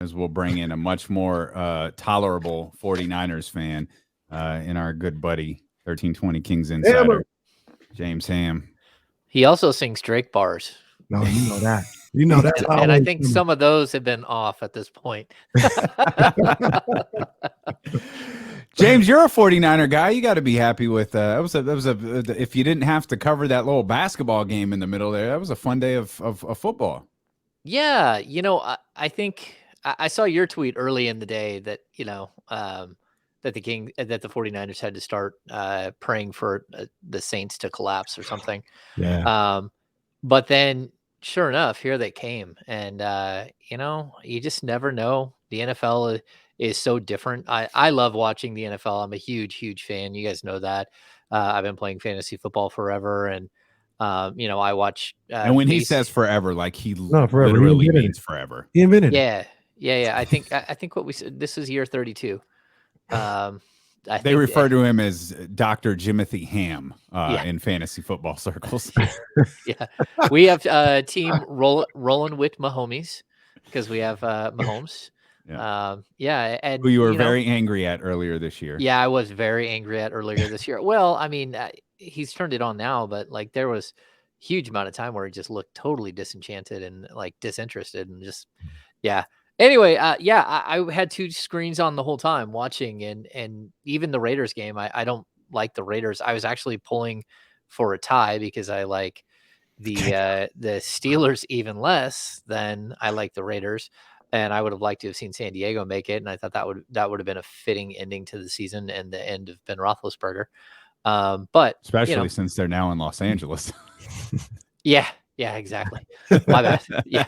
as we'll bring in a much more tolerable 49ers fan in our good buddy 1320 Kings insider, Hammer. James Ham. He also sings Drake bars. No, you know that. You know that's and I think some of those have been off at this point. James, you're a 49er guy. You got to be happy with if you didn't have to cover that little basketball game in the middle there, that was a fun day of football. Yeah, I think I saw your tweet early in the day that that the 49ers had to start praying for the Saints to collapse or something. Yeah. But then sure enough, here they came. And you just never know. The NFL is so different. I love watching the NFL. I'm a huge fan. You guys know that. I've been playing fantasy football forever, and I watch. And when he says forever, like forever. Literally means forever. He invented it. Yeah. I think what we said. This is year 32. They refer to him as Dr. Jimothy Ham in fantasy football circles. Yeah, we have a team rolling with Mahomes because we have Mahomes. And who you were very angry at earlier this year. Yeah, I was very angry at earlier this year. Well, I mean, he's turned it on now, but like there was a huge amount of time where he just looked totally disenchanted and like disinterested and just Anyway, I had two screens on the whole time watching, and even the Raiders game. I don't like the Raiders. I was actually pulling for a tie because I like the Steelers even less than I like the Raiders. And I would have liked to have seen San Diego make it, and I thought that would have been a fitting ending to the season and the end of Ben Roethlisberger. But especially since they're now in Los Angeles. Yeah, exactly. My bad. Yeah.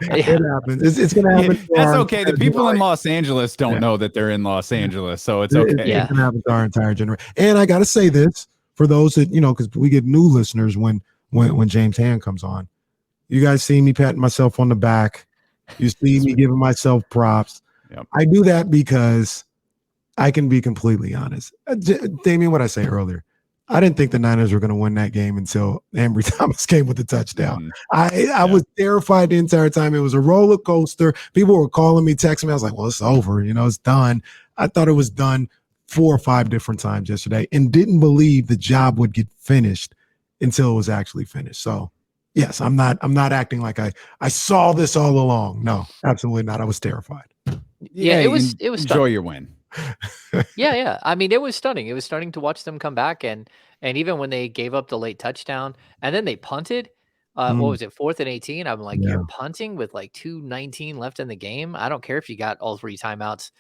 It happens. It's going to happen. That's okay. The people in Los Angeles don't know that they're in Los Angeles, so it's okay. It's going to happen to our entire generation. And I got to say this for those that because we get new listeners when James Ham comes on. You guys see me patting myself on the back. You see me giving myself props. Yep. I do that because I can be completely honest. Damien, what I say earlier, I didn't think the Niners were going to win that game until Ambry Thomas came with the touchdown. I was terrified the entire time. It was a roller coaster. People were calling me, texting me. I was like, well, it's over. It's done. I thought it was done 4 or 5 different times yesterday and didn't believe the job would get finished until it was actually finished. So yes, I'm not acting like I saw this all along. No, absolutely not. I was terrified. Yeah, it was enjoy stunning. your win. Yeah. I mean, it was stunning. It was stunning to watch them come back, and even when they gave up the late touchdown and then they punted, what was it, 4th and 18? I'm like, you're punting with like 2:19 left in the game. I don't care if you got all 3 timeouts.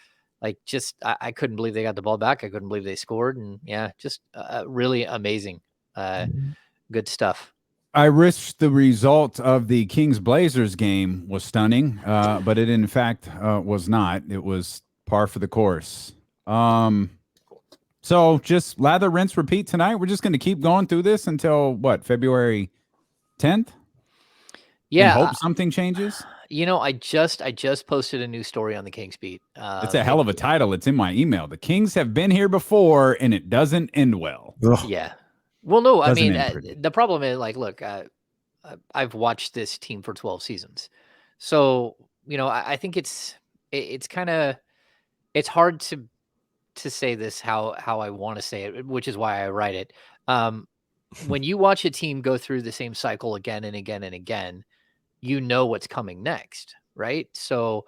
Like, just I couldn't believe they got the ball back. I couldn't believe they scored, and just really amazing, good stuff. I wish the result of the Kings-Blazers game was stunning, but it in fact was not. It was par for the course. So just lather, rinse, repeat tonight. We're just going to keep going through this until February 10th? Yeah. And hope something changes? I just posted a new story on the Kings beat. It's a hell of a title. It's in my email. The Kings have been here before, and it doesn't end well. Ugh. Yeah. Well, no, I mean, pretty. the problem is, like, look, I've watched this team for 12 seasons. So, I think it's kind of, it's hard to say this how I want to say it, which is why I write it. When you watch a team go through the same cycle again and again and again, you know what's coming next, right? So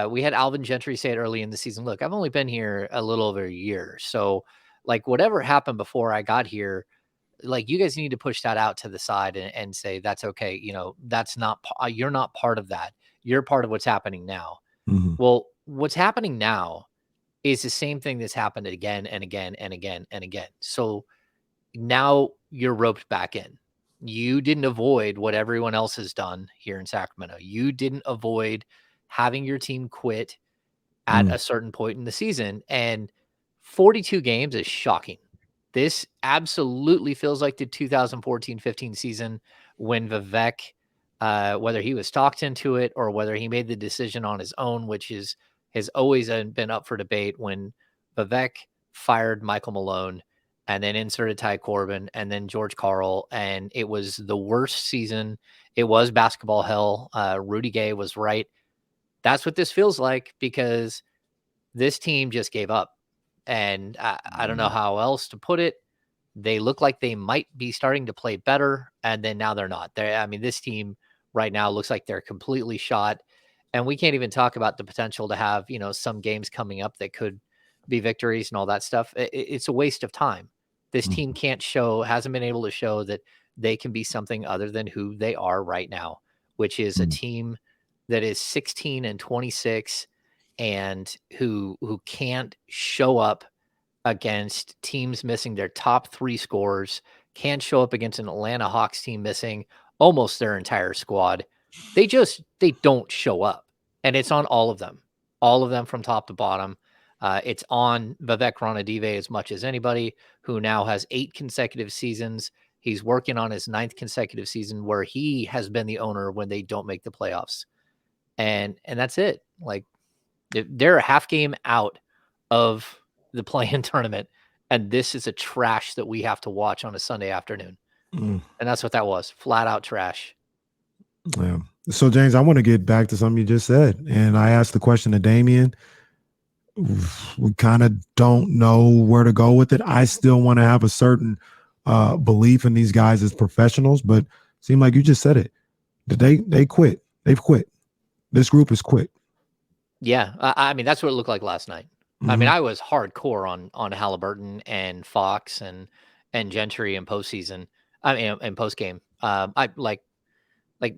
we had Alvin Gentry say it early in the season. Look, I've only been here a little over a year. So, like, whatever happened before I got here, like, you guys need to push that out to the side and say, that's okay. That's not, you're not part of that. You're part of what's happening now. Mm-hmm. Well, what's happening now is the same thing that's happened again and again and again and again. So now you're roped back in. You didn't avoid what everyone else has done here in Sacramento. You didn't avoid having your team quit at a certain point in the season. And 42 games is shocking. This absolutely feels like the 2014-15 season when Vivek, whether he was talked into it or whether he made the decision on his own, which has always been up for debate, when Vivek fired Michael Malone and then inserted Ty Corbin and then George Karl, and it was the worst season. It was basketball hell. Rudy Gay was right That's what this feels like, because this team just gave up. And I don't know how else to put it. They look like they might be starting to play better, and then now they're not. I mean, this team right now looks like they're completely shot. And we can't even talk about the potential to have, some games coming up that could be victories and all that stuff. It's a waste of time. This team hasn't been able to show that they can be something other than who they are right now, which is a team that is 16-26 and who can't show up against teams missing their top 3 scorers, can't show up against an Atlanta Hawks team missing almost their entire squad. They don't show up, and it's on all of them from top to bottom. It's on Vivek Ranadive as much as anybody, who now has 8 consecutive seasons. He's working on his 9th consecutive season where he has been the owner when they don't make the playoffs. And that's it. Like, they're a half game out of the play-in tournament, and this is a trash that we have to watch on a Sunday afternoon. And that's what that was. Flat out trash. Yeah. So, James, I want to get back to something you just said. And I asked the question to Damien. We kind of don't know where to go with it. I still want to have a certain belief in these guys as professionals, but it seemed like you just said it. They quit. They've quit. This group has quit. Yeah. I mean, that's what it looked like last night. I mean, I was hardcore on Halliburton and Fox and Gentry in postseason. I mean, in post game. I like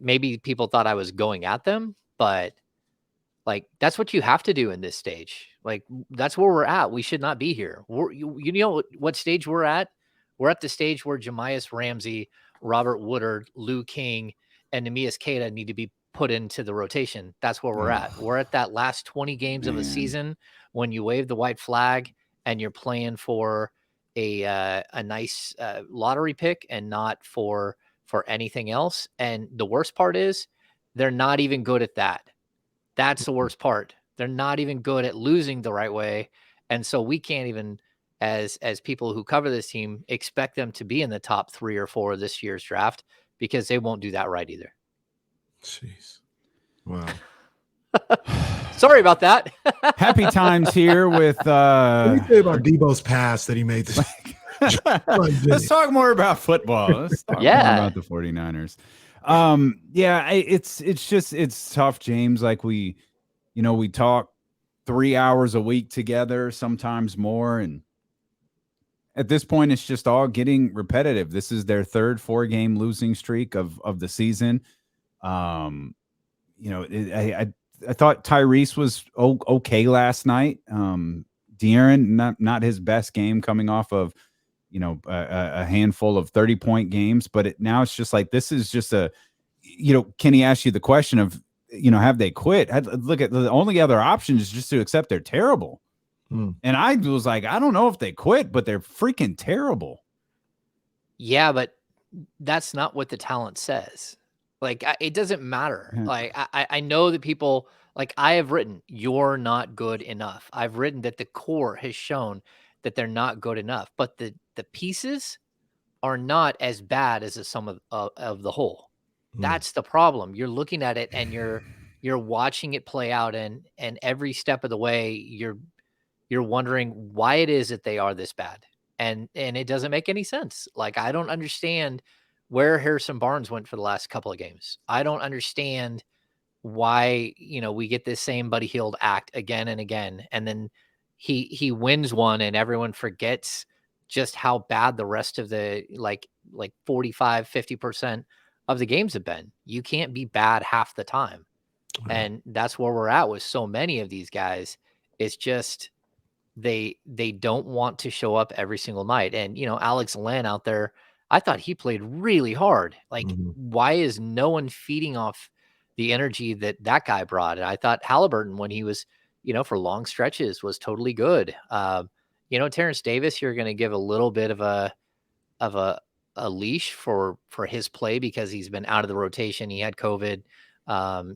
maybe people thought I was going at them, but like, that's what you have to do in this stage. Like, that's where we're at. We should not be here. You know what stage we're at? We're at the stage where Jemias Ramsey, Robert Woodard, Lou King, and Neemias Queta need to be put into the rotation. That's where we're at. We're at that last 20 games of a season when you wave the white flag and you're playing for a nice lottery pick and not for anything else. And the worst part is they're not even good at that. That's the worst part. They're not even good at losing the right way. And so we can't even, as people who cover this team, expect them to be in the top 3 or 4 of this year's draft, because they won't do that right either. Jeez. Wow. Sorry about that. Happy times here with What do you say about Debo's pass that he made this? Let's talk more about football. Let's talk more about the 49ers. It's tough, James. Like, we talk 3 hours a week together, sometimes more, and at this point it's just all getting repetitive. This is their third 4-game losing streak of the season. I thought Tyrese was okay last night. De'Aaron, not his best game, coming off of a handful of 30-point games, but now it's just like, this is just can he ask you the question of, have they quit? Look at the only other option is just to accept they're terrible. And I was like, I don't know if they quit, but they're freaking terrible. Yeah, but that's not what the talent says. Like, it doesn't matter. Like, I know that people, like, I have written, you're not good enough. I've written that the core has shown that they're not good enough, but the pieces are not as bad as the sum of the whole. That's the problem. You're looking at it and you're watching it play out, and every step of the way you're wondering why it is that they are this bad. And it doesn't make any sense. Like, I don't understand where Harrison Barnes went for the last couple of games. I don't understand why, we get this same Buddy Hield act again and again. And then he wins one and everyone forgets just how bad the rest of the like 45, 50% of the games have been. You can't be bad half the time. And that's where we're at with so many of these guys. It's just, they don't want to show up every single night. And, Alex Len out there, I thought he played really hard. Like, why is no one feeding off the energy that guy brought? And I thought Halliburton, when he was, for long stretches, was totally good. Terrence Davis, you're going to give a little bit of a leash for his play because he's been out of the rotation. He had COVID.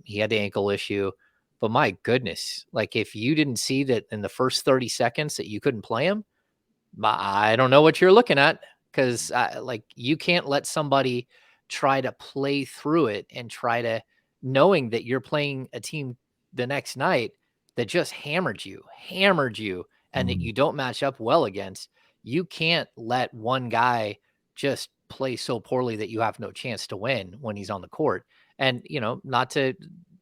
He had the ankle issue. But my goodness, like, if you didn't see that in the first 30 seconds that you couldn't play him, I don't know what you're looking at, because you can't let somebody try to play through it and try to, knowing that you're playing a team the next night that just hammered you, and that you don't match up well against, you can't let one guy just play so poorly that you have no chance to win when he's on the court. And, you know,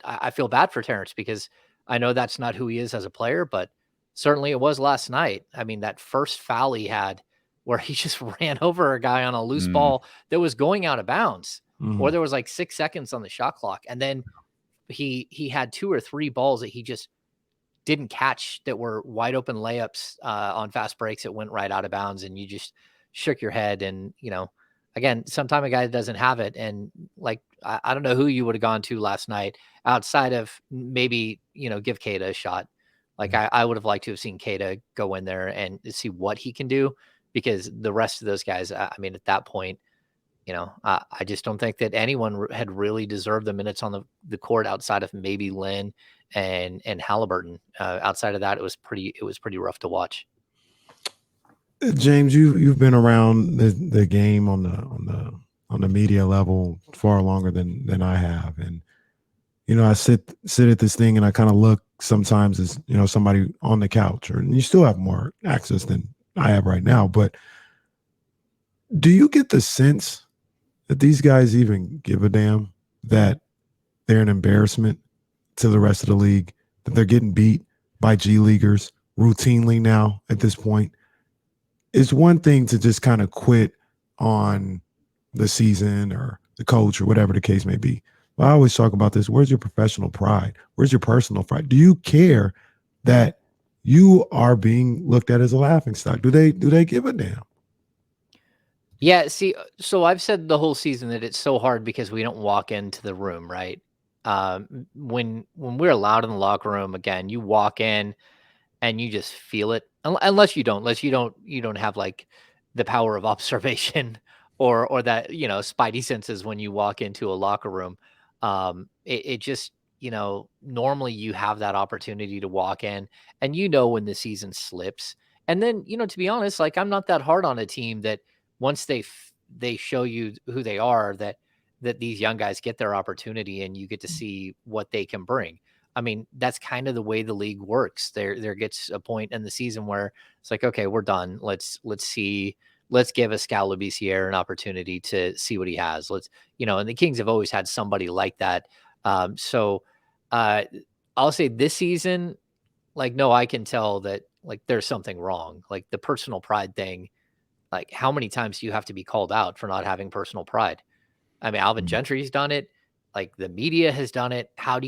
I feel bad for Terrence because I know that's not who he is as a player, but certainly it was last night. I mean, that first foul he had where he just ran over a guy on a loose ball that was going out of bounds, or there was like 6 seconds on the shot clock. And then he had 2 or 3 balls that he just didn't catch that were wide open layups on fast breaks that went right out of bounds, and you just shook your head. And, you know, again, sometime a guy doesn't have it. And like, I don't know who you would have gone to last night outside of maybe, you know, give Keita a shot. Like I would have liked to have seen Keita go in there and see what he can do, because the rest of those guys, I mean, at that point, you know, I just don't think that anyone had really deserved the minutes on the court outside of maybe Lynn and Halliburton. Outside of that, it was pretty rough to watch. James, you've been around the game on the media level far longer than I have, and you know, I sit at this thing and I kind of look sometimes as, you know, somebody on the couch, and you still have more access than I have right now, but do you get the sense that these guys even give a damn that they're an embarrassment to the rest of the league, that they're getting beat by G Leaguers routinely now at this point? It's one thing to just kind of quit on the season or the coach or whatever the case may be. Well, I always talk about this. Where's your professional pride? Where's your personal pride? Do you care that you are being looked at as a laughingstock? Do they give a damn? Yeah, see, so I've said the whole season that it's so hard because we don't walk into the room, right? When we're allowed in the locker room, again, you walk in and you just feel it. Unless you don't have like the power of observation or that, you know, spidey senses when you walk into a locker room. It just, you know, normally you have that opportunity to walk in and, you know, when the season slips. And then, you know, to be honest, like, I'm not that hard on a team that once they show you who they are, that these young guys get their opportunity and you get to see what they can bring. I mean, that's kind of the way the league works. There gets a point in the season where it's like, okay, we're done. Let's give Escal Labissiere an opportunity to see what he has. You know, and the Kings have always had somebody like that. So I'll say this season, like, no, I can tell that like there's something wrong. Like the personal pride thing, like how many times do you have to be called out for not having personal pride? I mean, Alvin Gentry's done it. Like the media has done it. How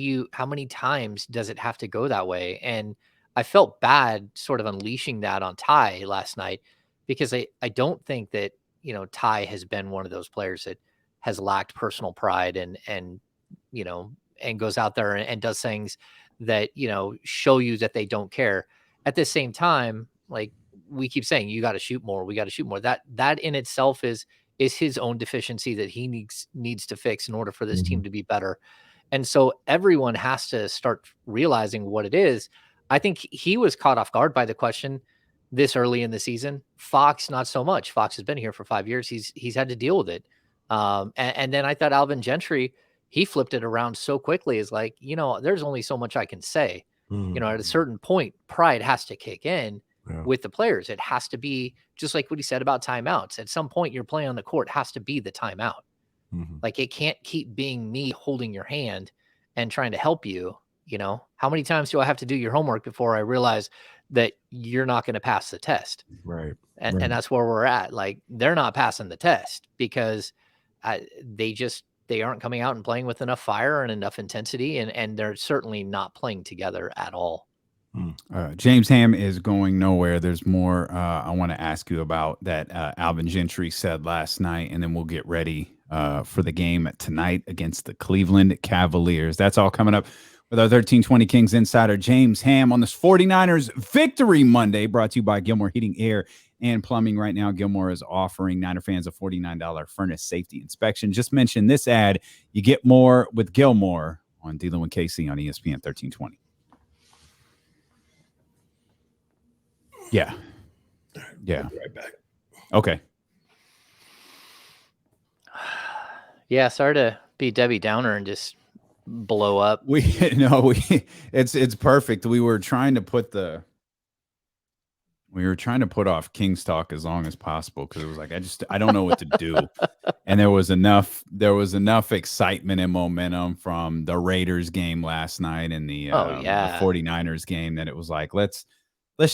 many times does it have to go that way? And I felt bad sort of unleashing that on Ty last night, because I don't think that, you know, Ty has been one of those players that has lacked personal pride and, you know, and goes out there and does things that, you know, show you that they don't care. At the same time, like we keep saying, you got to shoot more. We got to shoot more. That in itself is his own deficiency that he needs to fix in order for this team to be better. And so everyone has to start realizing what it is. I think he was caught off guard by the question this early in the season. Fox, not so much. Fox has been here for 5 years. He's had to deal with it. And then I thought Alvin Gentry, he flipped it around so quickly. Is like, you know, there's only so much I can say. You know, at a certain point, pride has to kick in with the players. It has to be just like what he said about timeouts. At some point, your play on the court has to be the timeout. Like it can't keep being me holding your hand and trying to help you. You know, how many times do I have to do your homework before I realize that you're not going to pass the test? Right. And that's where we're at. Like they're not passing the test because they aren't coming out and playing with enough fire and enough intensity. And they're certainly not playing together at all. James Ham is going nowhere. There's more I want to ask you about that Alvin Gentry said last night, and then we'll get ready for the game tonight against the Cleveland Cavaliers. That's all coming up with our 1320 Kings insider James Ham on this 49ers Victory Monday, brought to you by Gilmore Heating, Air, and Plumbing. Right now, Gilmore is offering Niner fans a $49 furnace safety inspection. Just mention this ad. You get more with Gilmore on D'Lo and KC on ESPN 1320. Yeah. Yeah. I'll be right back. Okay. Yeah, sorry to be Debbie Downer and just blow up. It's perfect. We were trying to put off King's talk as long as possible because it was like I don't know what to do. And there was enough excitement and momentum from the Raiders game last night and the 49ers game that it was like let's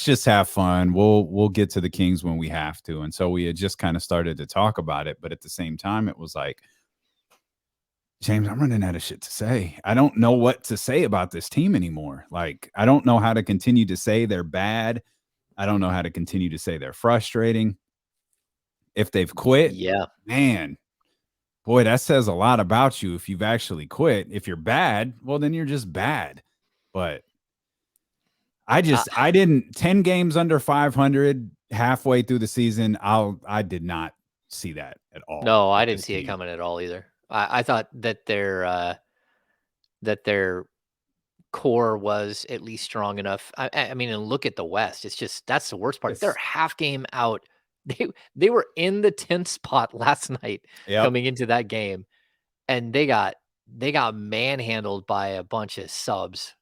just have fun. We'll get to the Kings when we have to. And so we had just kind of started to talk about it, but at the same time it was like, James, I'm running out of shit to say. I don't know what to say about this team anymore. Like, I don't know how to continue to say they're bad. I don't know how to continue to say they're frustrating. If they've quit, man, boy, that says a lot about you if you've actually quit. If you're bad, well, then you're just bad. But I didn't 10 games under 500 halfway through the season. I did not see that at all. No, I didn't see it coming at all either. I thought that their core was at least strong enough. I mean, and look at the West. It's just that's the worst part. They're half game out. They were in the 10th spot last night coming into that game, and they got manhandled by a bunch of subs.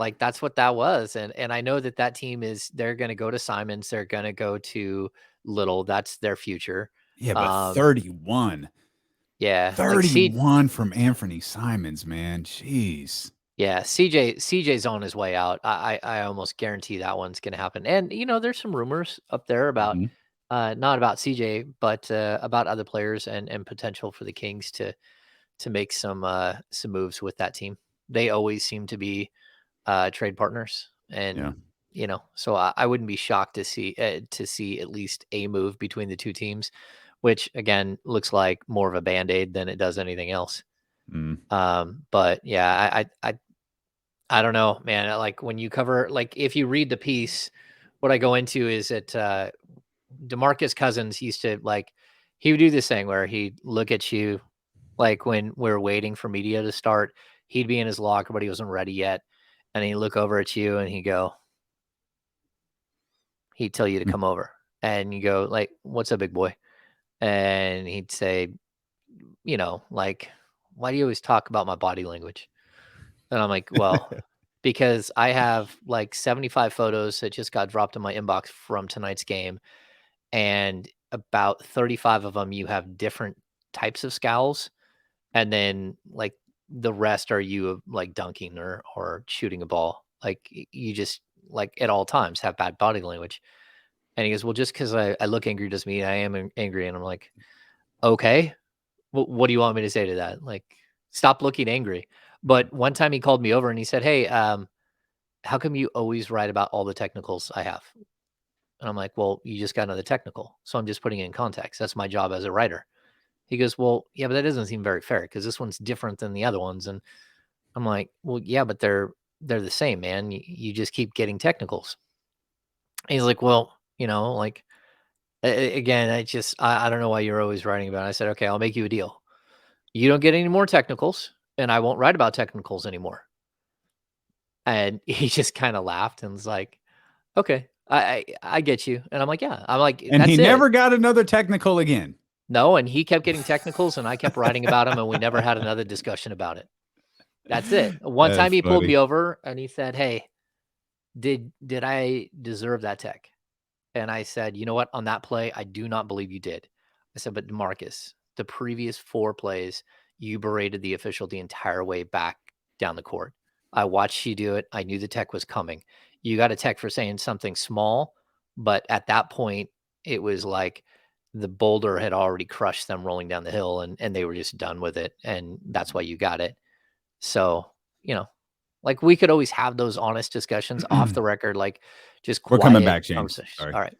Like that's what that was. And I know that team they're going to go to Simons. They're going to go to Little. That's their future. Yeah, but 31. Yeah. 31 from Anthony Simons, man. Jeez. Yeah. CJ's on his way out. I almost guarantee that one's going to happen. And, there's some rumors up there about, not about CJ, but about other players and potential for the Kings to make some moves with that team. They always seem to be trade partners, and so I wouldn't be shocked to see at least a move between the two teams, which again looks like more of a band-aid than it does anything else. But yeah, I don't know, man. Like when you cover, like if you read the piece, what I go into is that DeMarcus Cousins used to he would do this thing where he'd look at you like when we're waiting for media to start, he'd be in his locker, but he wasn't ready yet. And he'd look over at you and he'd tell you to come over. And you go, like, what's up, big boy? And he'd say, like, why do you always talk about my body language? And I'm like, well, because I have like 75 photos that just got dropped in my inbox from tonight's game. And about 35 of them, you have different types of scowls. And then like the rest are you like dunking or shooting a ball. Like you just like at all times have bad body language. And he goes, well, just because I look angry doesn't mean I am angry. And I'm like, okay, well, what do you want me to say to that? Like, stop looking angry. But one time he called me over and he said, hey, how come you always write about all the technicals I have? And I'm like, well, you just got another technical. So I'm just putting it in context. That's my job as a writer. He goes, well, yeah, but that doesn't seem very fair because this one's different than the other ones. And I'm like, well, yeah, but they're the same, man. You just keep getting technicals. And he's like, well, like, again, I don't know why you're always writing about it. I said, okay, I'll make you a deal. You don't get any more technicals and I won't write about technicals anymore. And he just kind of laughed and was like, okay, I get you. And I'm like, yeah, I'm like, and he never got another technical again. No, and he kept getting technicals and I kept writing about him and we never had another discussion about it. That's it. One time he pulled me over and he said, hey, did I deserve that tech? And I said, you know what? On that play, I do not believe you did. I said, but DeMarcus, the previous 4 plays, you berated the official the entire way back down the court. I watched you do it. I knew the tech was coming. You got a tech for saying something small, but at that point, it was like the boulder had already crushed them rolling down the hill and they were just done with it. And that's why you got it. So, like we could always have those honest discussions off the record, like just quiet. We're coming back, James. Sorry. All right.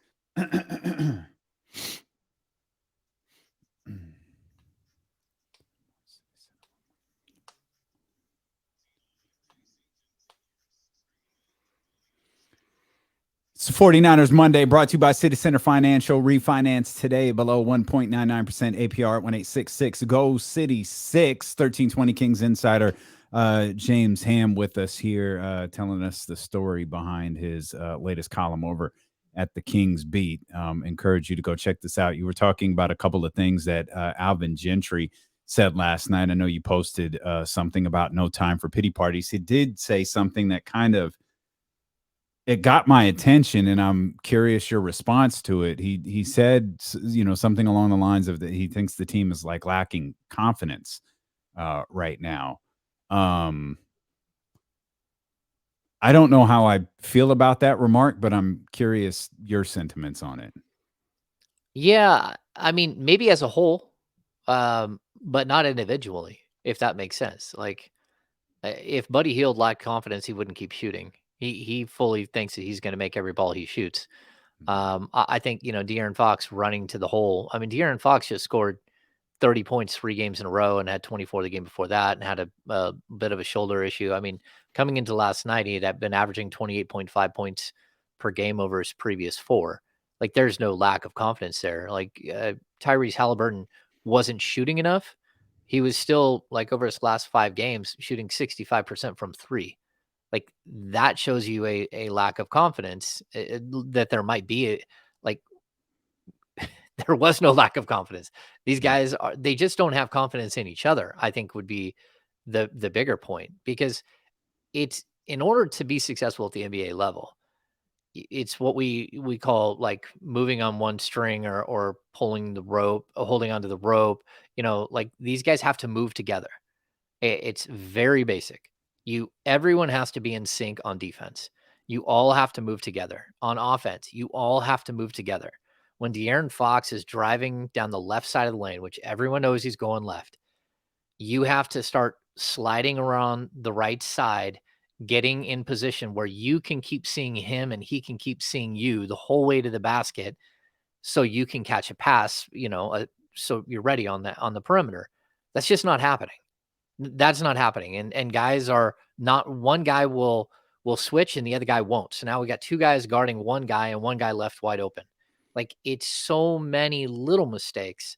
It's 49ers Monday, brought to you by City Center Financial. Refinance today below 1.99% APR at 1866. Go City 6, 1320 Kings Insider. James Ham with us here, telling us the story behind his latest column over at the Kings Beat. Encourage you to go check this out. You were talking about a couple of things that Alvin Gentry said last night. I know you posted something about no time for pity parties. He did say something that kind of it got my attention, and I'm curious your response to it. He said, something along the lines of that he thinks the team is like lacking confidence right now. I don't know how I feel about that remark, but I'm curious your sentiments on it. Yeah, I mean, maybe as a whole, but not individually, if that makes sense. Like, if Buddy Hield lacked confidence, he wouldn't keep shooting. He fully thinks that he's going to make every ball he shoots. I think De'Aaron Fox running to the hole. I mean, De'Aaron Fox just scored 30 points 3 games in a row and had 24 the game before that, and had a bit of a shoulder issue. I mean, coming into last night, he had been averaging 28.5 points per game over his previous 4. Like, there's no lack of confidence there. Like, Tyrese Halliburton wasn't shooting enough. He was still, like, over his last 5 games, shooting 65% from 3. Like, that shows you a lack of confidence, that there might be like, there was no lack of confidence. These guys they just don't have confidence in each other, I think would be the bigger point, because it's in order to be successful at the NBA level, it's what we call like moving on one string, or pulling the rope, or holding onto the rope. Like, these guys have to move together. It's very basic. Everyone has to be in sync on defense. You all have to move together. On offense, you all have to move together. When De'Aaron Fox is driving down the left side of the lane, which everyone knows he's going left, you have to start sliding around the right side, getting in position where you can keep seeing him and he can keep seeing you the whole way to the basket, so you can catch a pass, so you're ready on the perimeter. That's just not happening. That's not happening. And guys are not, one guy will switch and the other guy won't. So now we got 2 guys guarding one guy and one guy left wide open. Like, it's so many little mistakes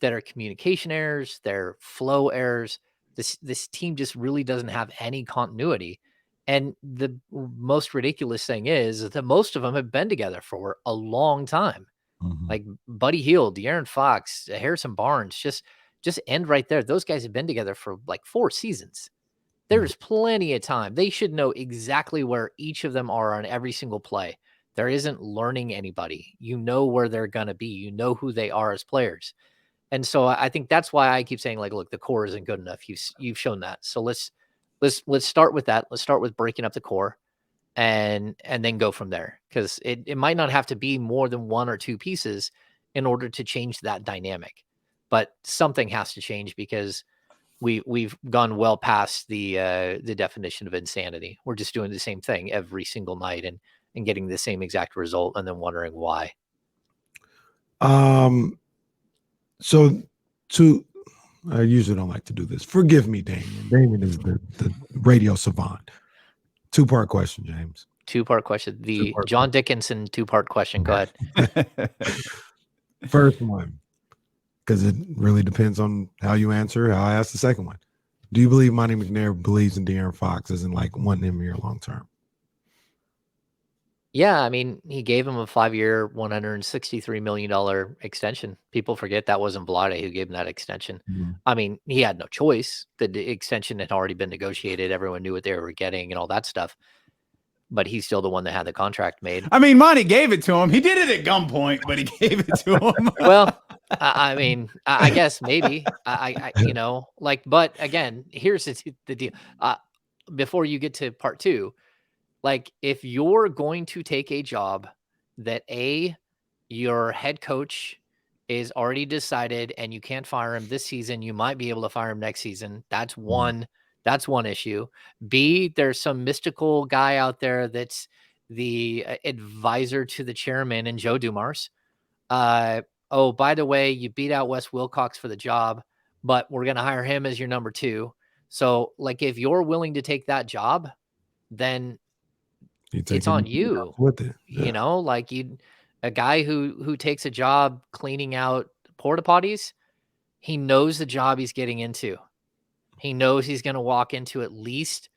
that are communication errors, they're flow errors. This team just really doesn't have any continuity. And the most ridiculous thing is that most of them have been together for a long time. Mhm. Like Buddy Hield, De'Aaron Fox, Harrison Barnes, just end right there. Those guys have been together for like 4 seasons. There's plenty of time. They should know exactly where each of them are on every single play. There isn't learning anybody. You know where they're going to be. You know who they are as players. And so I think that's why I keep saying, like, look, the core isn't good enough. You've shown that. So let's start with that. Let's start with breaking up the core, and then go from there, because it might not have to be more than 1 or 2 pieces in order to change that dynamic. But something has to change, because we've gone well past the definition of insanity. We're just doing the same thing every single night, and getting the same exact result, and then wondering why. So I usually don't like to do this. Forgive me, Damien. Damien is the radio savant. 2-part question, James. 2-part question. The John Dickinson 2-part question. Go ahead. First one, because it really depends on how you answer, how I ask the second one. Do you believe Monty McNair believes in De'Aaron Fox as in like wanting him here long term? Yeah, I mean, he gave him a 5-year, $163 million extension. People forget that wasn't Vlade who gave him that extension. Mm-hmm. I mean, he had no choice. The extension had already been negotiated. Everyone knew what they were getting and all that stuff. But he's still the one that had the contract made. I mean, Monty gave it to him. He did it at gunpoint, but he gave it to him. Well, I mean, I guess maybe. But again, here's the deal. Before you get to part 2, like, if you're going to take a job that your head coach is already decided and you can't fire him this season, you might be able to fire him next season. That's one issue. B, there's some mystical guy out there that's the advisor to the chairman, and Joe Dumars. Oh, by the way, you beat out Wes Wilcox for the job, but we're going to hire him as your number 2. So, like, if you're willing to take that job, then it's on you. With it. Yeah. Like, a guy who takes a job cleaning out porta potties, he knows the job he's getting into. He knows he's going to walk into at least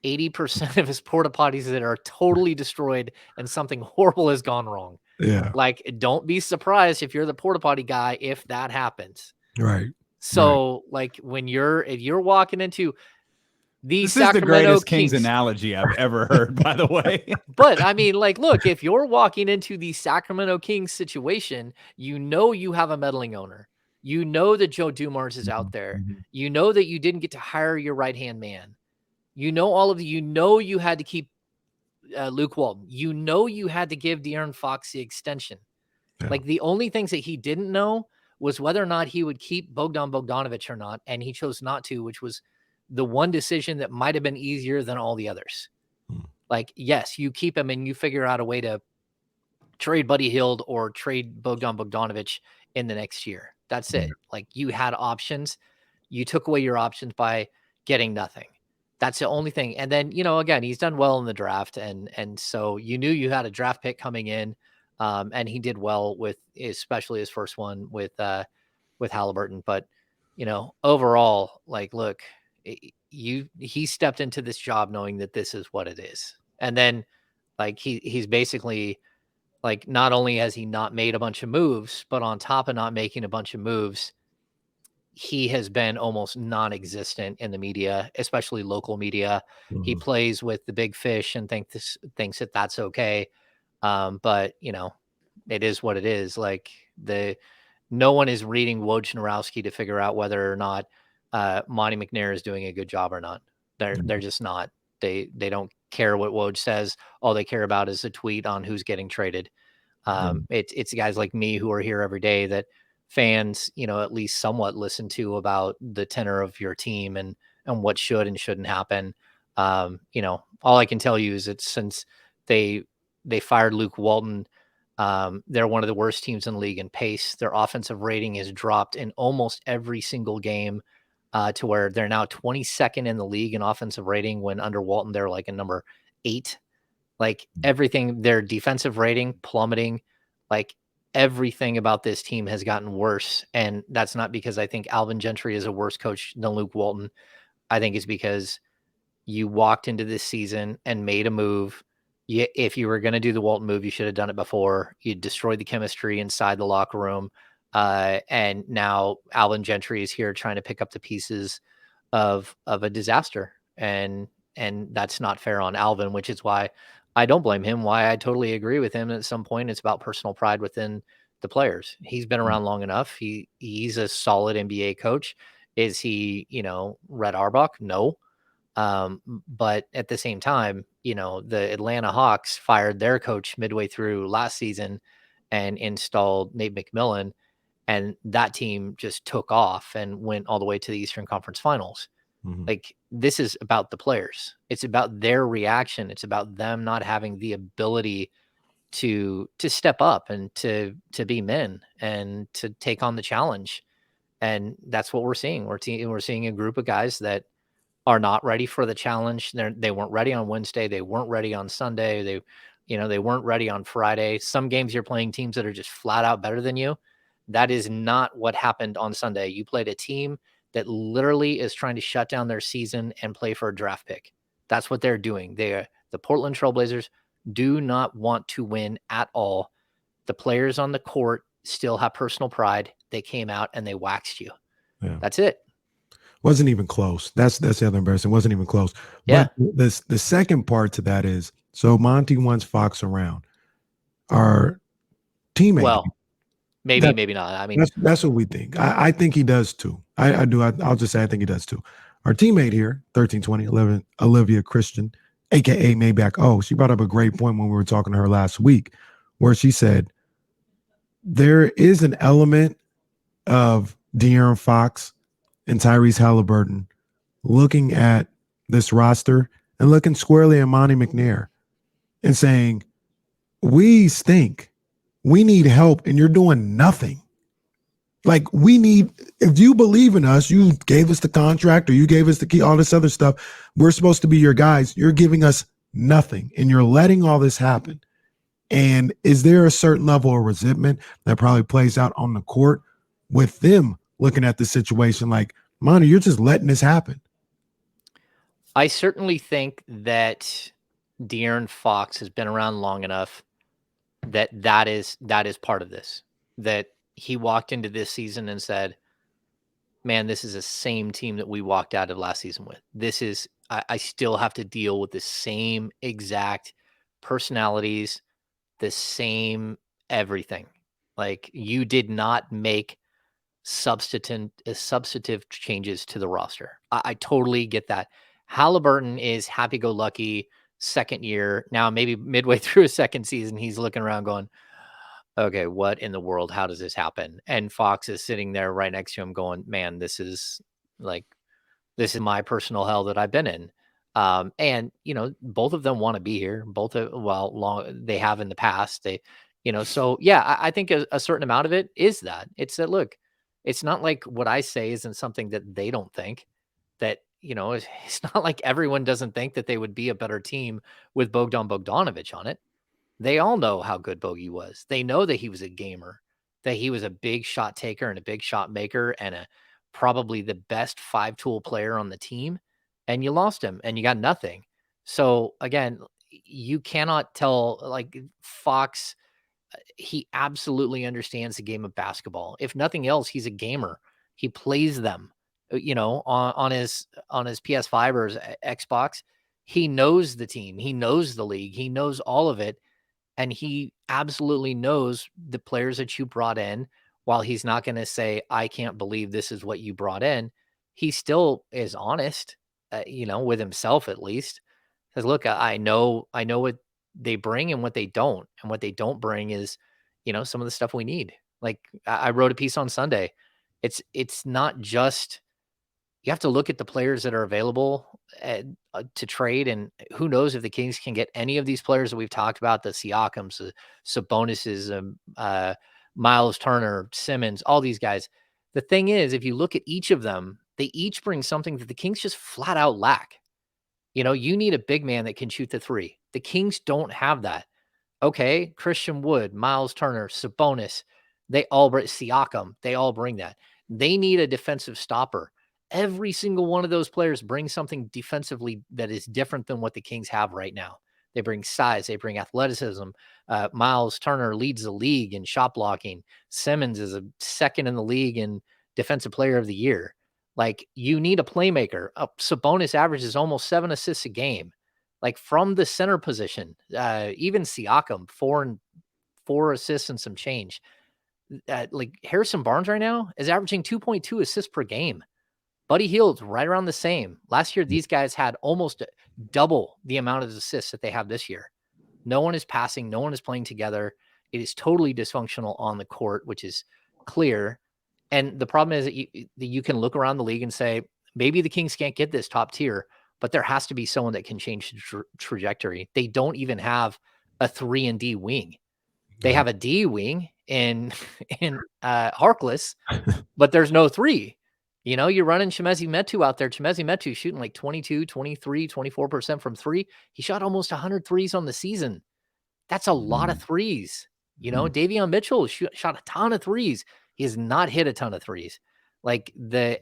80% of his porta potties that are totally destroyed and something horrible has gone wrong. Yeah. Like, don't be surprised if you're the porta potty guy if that happens. Right. So like if you're walking into the This is the Sacramento greatest Kings Kings analogy I've ever heard, by the way. But I mean, like, look, if you're walking into the Sacramento Kings situation, you know you have a meddling owner. You know that Joe Dumars is out there. Mhm. You know that you didn't get to hire your right-hand man. You know all of you know you had to keep Luke Walton. You know you had to give De'Aaron Fox the extension. Yeah. Like the only things that he didn't know was whether or not he would keep Bogdan Bogdanovic or not, and he chose not to, which was the one decision that might have been easier than all the others. Hmm. Like, yes, you keep him and you figure out a way to trade Buddy Hield or trade Bogdan Bogdanovic in the next year. That's it. Like you had options. You took away your options by getting nothing. That's the only thing. And then, again, he's done well in the draft. And so you knew you had a draft pick coming in. And he did well with especially his first one with Halliburton. But, overall, like, look, he stepped into this job knowing that this is what it is. And then like he's basically like, not only has he not made a bunch of moves, but on top of not making a bunch of moves, he has been almost non-existent in the media, especially local media. He Mhm. plays with the big fish and thinks that that's okay. But it is what it is. Like no one is reading Wojnarowski to figure out whether or not Monty McNair is doing a good job or not. They're just not. They don't care what Woj says. All they care about is a tweet on who's getting traded. It's guys like me who are here every day that fans, at least somewhat listen to about the tenor of your team and what should and shouldn't happen. All I can tell you is that since they fired Luke Walton, they're one of the worst teams in the league in pace. Their offensive rating has dropped in almost every single game, to where they're now 22nd in the league in offensive rating, when under Walton they're like a number 8. Like everything, their defensive rating plummeting, like everything about this team has gotten worse. And that's not because I think Alvin Gentry is a worse coach than Luke Walton. I think it's because you walked into this season and made a move. If you were going to do the Walton move, you should have done it before. You destroyed the chemistry inside the locker room. And now Alvin Gentry is here trying to pick up the pieces of a disaster. And that's not fair on Alvin, which is why I don't blame him. Why I totally agree with him. At some point, it's about personal pride within the players. He's been around long enough. He's a solid NBA coach. Is he, Red Auerbach? No. But at the same time, the Atlanta Hawks fired their coach midway through last season and installed Nate McMillan, and that team just took off and went all the way to the Eastern Conference Finals. Mhm. Like, this is about the players. It's about their reaction. It's about them not having the ability to step up and to be men and to take on the challenge. And that's what we're seeing. We're seeing a group of guys that are not ready for the challenge. They weren't ready on Wednesday. They weren't ready on Sunday. They weren't ready on Friday. Some games you're playing teams that are just flat out better than you. That is not what happened on Sunday. You played a team that literally is trying to shut down their season and play for a draft pick. That's what they're doing. The Portland Trailblazers do not want to win at all. The players on the court still have personal pride. They came out and they waxed you. Yeah. That's it. Wasn't even close. That's the other embarrassing. Wasn't even close. Yeah. But the second part to that is, so Monty wants Fox around. Our teammate. Well, maybe not. I mean, that's what we think. I think he does too. I do. I'll just say I think he does too. Our teammate here, 132011, Olivia Christian, aka Maybach. Oh, she brought up a great point when we were talking to her last week, where she said there is an element of De'Aaron Fox and Tyrese Halliburton looking at this roster and looking squarely at Monty McNair and saying, we stink. We need help, and you're doing nothing. Like, if you believe in us, you gave us the contract or you gave us the key, all this other stuff. We're supposed to be your guys. You're giving us nothing, and you're letting all this happen. And is there a certain level of resentment that probably plays out on the court with them looking at the situation like, Monty, you're just letting this happen? I certainly think that De'Aaron Fox has been around long enough that is part of this. That he walked into this season and said, man, this is the same team that we walked out of last season with. This is, I still have to deal with the same exact personalities, the same everything. Like, you did not make substantive changes to the roster. I totally get that. Halliburton is happy-go-lucky, second year. Now, maybe midway through his second season, he's looking around going, okay, what in the world? How does this happen? And Fox is sitting there right next to him going, man, this is my personal hell that I've been in. And both of them want to be here. They have in the past. So yeah, I think a certain amount of it is that. It's that, look, it's not like what I say isn't something that they don't think. That, it's not like everyone doesn't think that they would be a better team with Bogdan Bogdanovic on it. They all know how good Bogey was. They know that he was a gamer, that he was a big shot taker and a big shot maker and probably the best 5-tool player on the team. And you lost him and you got nothing. So again, you cannot tell, like, Fox, he absolutely understands the game of basketball. If nothing else, he's a gamer. He plays them, on his PS5 or his Xbox. He knows the team. He knows the league. He knows all of it. And he absolutely knows the players that you brought in. While he's not going to say, I can't believe this is what you brought in, he still is honest, with himself at least. Says, look, I know what they bring and what they don't. And what they don't bring is, some of the stuff we need. Like, I wrote a piece on Sunday. It's not just, you have to look at the players that are available to trade, and who knows if the Kings can get any of these players that we've talked about, the Siakams, the Sabonis's, Miles Turner, Simmons, all these guys. The thing is, if you look at each of them, they each bring something that the Kings just flat out lack. You need a big man that can shoot the three. The Kings don't have that. Okay, Christian Wood, Miles Turner, Sabonis, Siakam, they all bring that. They need a defensive stopper. Every single one of those players brings something defensively that is different than what the Kings have right now. They bring size, they bring athleticism. Miles Turner leads the league in shot blocking. Simmons is a second in the league in defensive player of the year. Like, you need a playmaker. Sabonis averages almost 7 assists a game. Like, from the center position, even Siakam, 4 assists and some change. Like, Harrison Barnes right now is averaging 2.2 assists per game. Buddy Hield's right around the same. Last year, these guys had almost double the amount of assists that they have this year. No one is passing. No one is playing together. It is totally dysfunctional on the court, which is clear. And the problem is that you can look around the league and say, maybe the Kings can't get this top tier, but there has to be someone that can change the trajectory. They don't even have a 3-and-D wing. They have a D wing in Harkless, but there's no 3. You're running Chimezie Metu out there. Chimezie Metu shooting like 22, 23, 24% from 3. He shot almost 100 threes on the season. That's a lot of threes. Davion Mitchell shot a ton of threes. He has not hit a ton of threes. Like,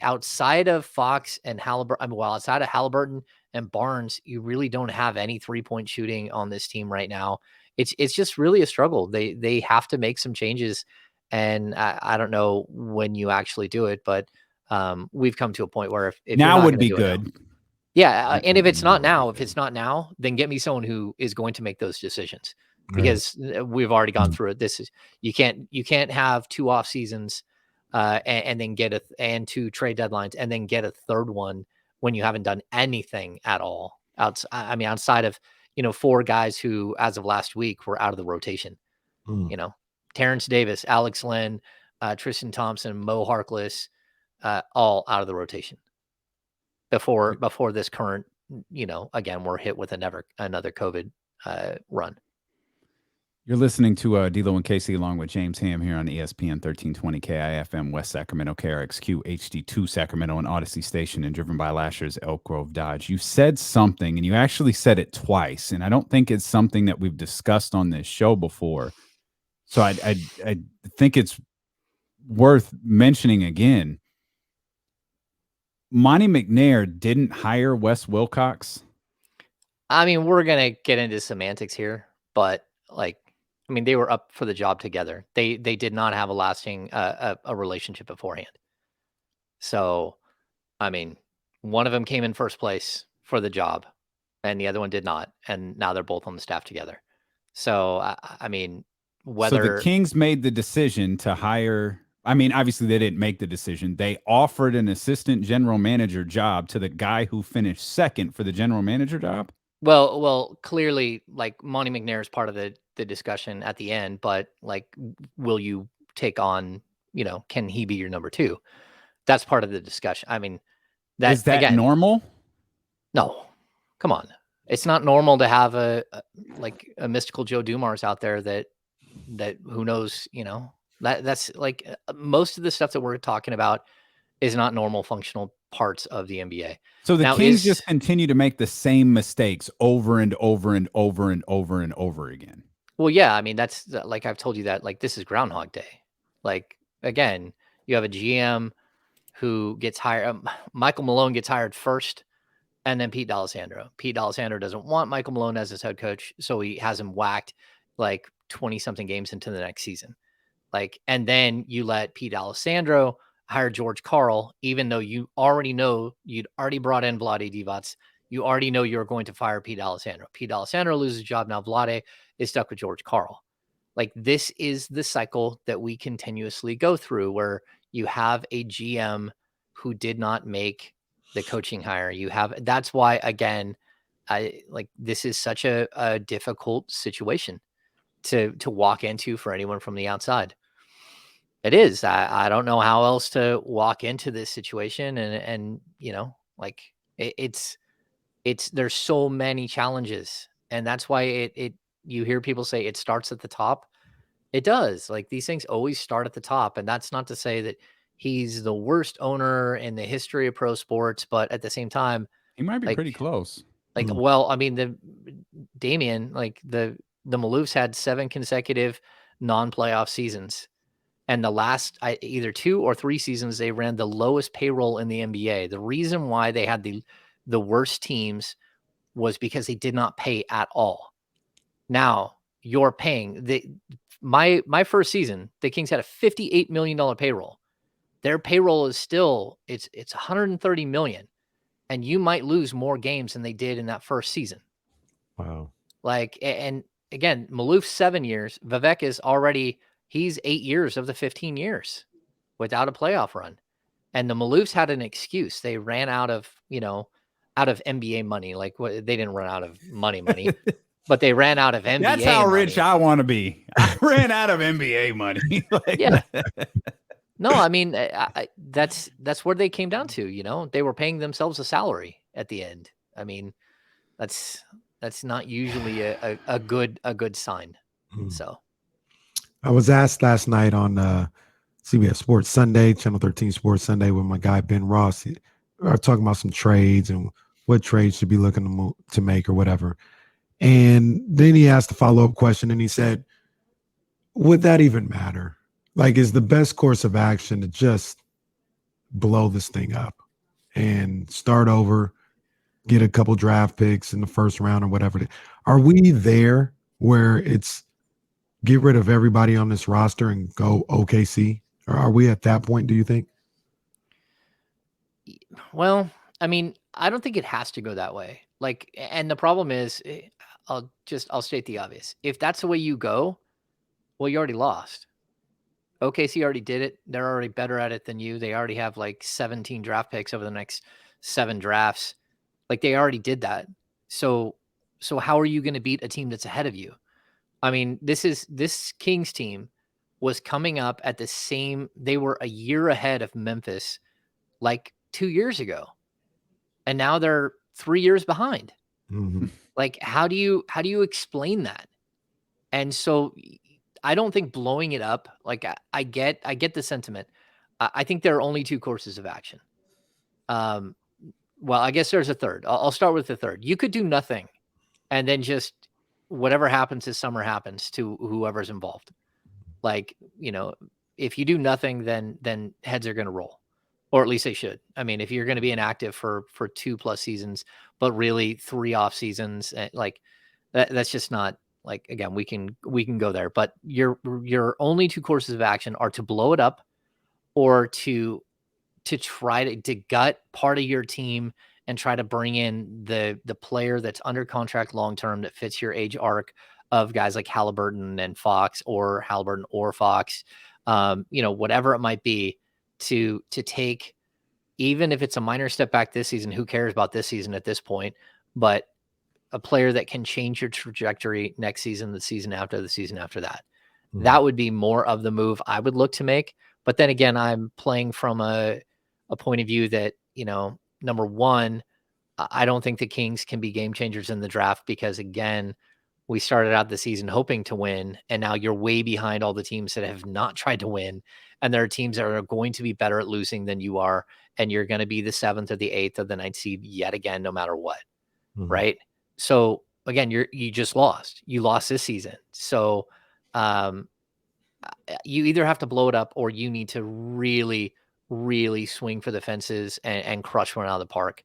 outside of Fox and Halliburton, outside of Halliburton and Barnes, you really don't have any 3-point shooting on this team right now. It's just really a struggle. They have to make some changes, and I don't know when you actually do it, but we've come to a point where if now would be good. Yeah, and if it's not now, then get me someone who is going to make those decisions, because we've already gone through it. This is, you can't have 2 off seasons and then and 2 trade deadlines and then get a third one when you haven't done anything at all. Outside of 4 guys who, as of last week, were out of the rotation. Terrence Davis, Alex Len, Tristan Thompson, Mo Harkless, all out of the rotation before this current, again, we're hit with another COVID run. You're listening to D'Lo and Casey along with James Ham here on ESPN 1320 KIFM West Sacramento, KRXQ HD2 Sacramento, and Odyssey Station, and driven by Lasher's Elk Grove Dodge. You said something, and you actually said it twice, and I don't think it's something that we've discussed on this show before. So I think it's worth mentioning again. Monty McNair didn't hire Wes Wilcox. We're going to get into semantics here, but they were up for the job together. They did not have a lasting a relationship beforehand. So, I mean, one of them came in first place for the job and the other one did not. And now they're both on the staff together. So, I mean, So the whether, Kings made the decision to hire. I mean, obviously they didn't make the decision. They offered an assistant general manager job to the guy who finished second for the general manager job. well, clearly, like Monty McNair is part of the discussion at the end, but like, will you take on, can he be your number two? That's part of the discussion. I mean, that Is that again, normal? no, come on. It's not normal to have like a mystical Joe Dumars out there that who knows, that's like most of the stuff that we're talking about is not normal functional parts of the NBA. So the Now Kings is just continue to make the same mistakes over and over and over and over and over again. Well, yeah, I mean, that's like I've told you that like this is Groundhog Day. Like again, you have a GM who gets hired. Michael Malone gets hired first, and then Pete D'Alessandro. Pete D'Alessandro doesn't want Michael Malone as his head coach, so he has him whacked like 20 something games into the next season. Like, and then you let Pete D'Alessandro hire George Karl, even though you already know you'd already brought in Vlade Divac. You already know you're going to fire Pete D'Alessandro. Pete D'Alessandro loses his job. Now Vlade is stuck with George Karl. Like, this is the cycle that we continuously go through where you have a GM who did not make the coaching hire. That's why, again, this is such a difficult situation to walk into for anyone from the outside. It is. I don't know how else to walk into this situation, and like it's there's so many challenges, and that's why it you hear people say it starts at the top. It does. Like, these things always start at the top, and that's not to say that he's the worst owner in the history of pro sports, but at the same time, He might be like pretty close. well, I mean, the Damian, like the Maloofs had 7 consecutive non-playoff seasons. And the last either 2 or 3 seasons, they ran the lowest payroll in the NBA. The reason why they had the worst teams was because they did not pay at all. Now you're paying my first season, the Kings had a $58 million payroll. Their payroll is still it's $130 million, and you might lose more games than they did in that first season. Wow. Like, and again, Maloof's 7 years. Vivek is already, he's 8 years of the 15 years without a playoff run. And the Maloofs had an excuse. They ran out of, out of NBA money. Like, they didn't run out of money, but they ran out of NBA That's how money. rich I want to be. I ran out of NBA money. Yeah. No, I mean, that's where they came down to, they were paying themselves a salary at the end. I mean, that's not usually a good sign. So I was asked last night on CBS Sports Sunday, Channel 13 Sports Sunday, with my guy Ben Ross. We were talking about some trades and what trades should be looking to make or whatever. And then he asked a follow-up question, and he said, would that even matter? Like, is the best course of action to just blow this thing up and start over, get a couple draft picks in the first round or whatever? Are we there where it's get rid of everybody on this roster and go OKC? Or are we at that point, do you think? Well, I mean, I don't think it has to go that way. Like, and the problem is, I'll state the obvious. If that's the way you go, well, you already lost. OKC already did it. They're already better at it than you. They already have like 17 draft picks over the next 7 drafts. Like, they already did that. So how are you going to beat a team that's ahead of you? I mean, this Kings team was coming up at the same, they were a year ahead of Memphis like 2 years ago. And now they're 3 years behind. Mm-hmm. Like, how do you explain that? And so I don't think blowing it up, like, I get the sentiment. I think there are only 2 courses of action. Well, I guess there's a third. I'll start with the third. You could do nothing and then just whatever happens this summer happens to whoever's involved. Like, if you do nothing, then heads are going to roll, or at least they should. I mean, if you're going to be inactive for 2+ seasons, but really 3 off seasons, like that's just not, like, again, we can go there, but your only 2 courses of action are to blow it up or to to try to gut part of your team and try to bring in the player that's under contract long term that fits your age arc of guys like Halliburton and Fox, or Halliburton or Fox, whatever it might be, to take, even if it's a minor step back this season, who cares about this season at this point, but a player that can change your trajectory next season, the season after, the season after that. That would be more of the move I would look to make. But then again, I'm playing from a point of view that, number one, I don't think the Kings can be game changers in the draft, because again, we started out the season hoping to win, and now you're way behind all the teams that have not tried to win. And there are teams that are going to be better at losing than you are, and you're going to be the 7th or the 8th or the 9th seed yet again, no matter what. Right. So again, you just lost. You lost this season. So you either have to blow it up, or you need to really, really swing for the fences and crush one out of the park.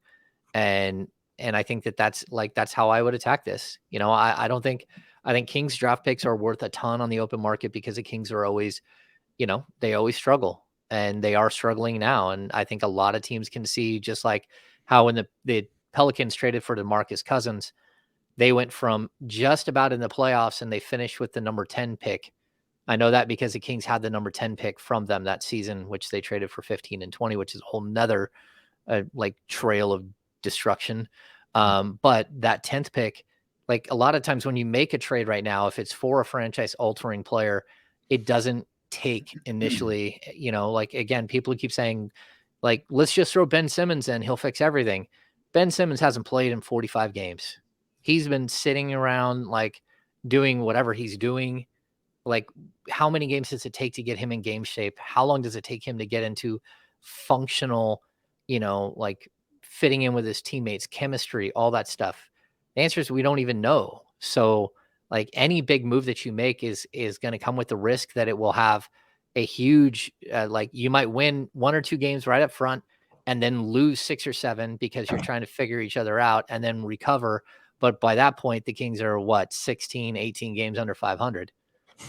And I think that's how I would attack this. I think Kings draft picks are worth a ton on the open market, because the Kings are always, they always struggle, and they are struggling now. And I think a lot of teams can see, just like how when the Pelicans traded for DeMarcus Cousins, they went from just about in the playoffs and they finished with the number 10 pick. I know that because the Kings had the number 10 pick from them that season, which they traded for 15 and 20, which is a whole nother trail of destruction. But that 10th pick, like a lot of times when you make a trade right now, if it's for a franchise altering player, it doesn't take initially, again, people keep saying, let's just throw Ben Simmons in, he'll fix everything. Ben Simmons hasn't played in 45 games. He's been sitting around doing whatever he's doing. How many games does it take to get him in game shape? How long does it take him to get into functional, fitting in with his teammates, chemistry, all that stuff? The answer is we don't even know. So any big move that you make is going to come with the risk that it will have a huge, you might win 1 or 2 games right up front and then lose 6 or 7 because you're trying to figure each other out and then recover. But by that point, the Kings are 16, 18 games under 500.